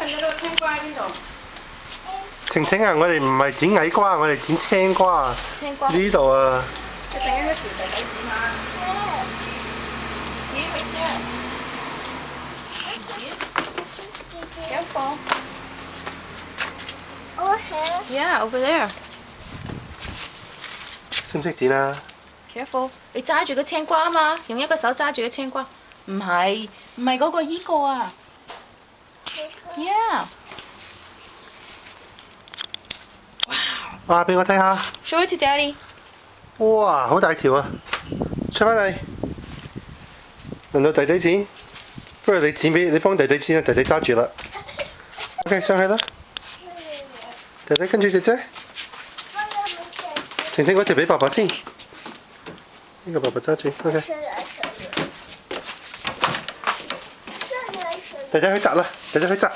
近嗰度青瓜喺邊度？晴晴啊，我哋唔係剪矮瓜，我哋剪青瓜。青瓜。呢度啊。你整一條弟弟剪下。See right there. See it? Careful. Over here. Yeah, over there. 識唔識剪啊 Careful. 你揸住個青瓜啊嘛，用一個手揸住個青瓜。唔係嗰個依個啊。Yeah. 哇！俾我睇下。Show it to Daddy. 哇！好大條啊！出翻嚟。輪到弟弟剪，不如你幫弟弟剪啊！弟弟揸住啦。OK， 上去啦。弟弟跟住姐姐。晴晴嗰條俾爸爸先。呢個爸爸揸住。OK。弟弟去摘啦！弟弟去摘。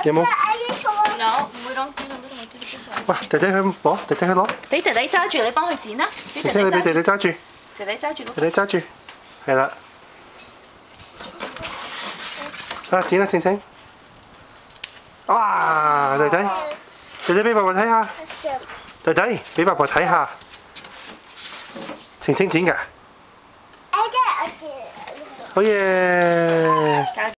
有冇？ No， 唔會攞呢度。哇！弟弟去攞，弟弟去攞。俾弟弟揸住，你幫佢剪啦。晴晴，你俾弟弟揸住。弟弟揸住嗰個。弟弟揸住，係啦。啊，剪啦，晴晴。哇！弟弟俾爸爸睇下。弟弟俾爸爸睇下。晴晴剪㗎。好嘢！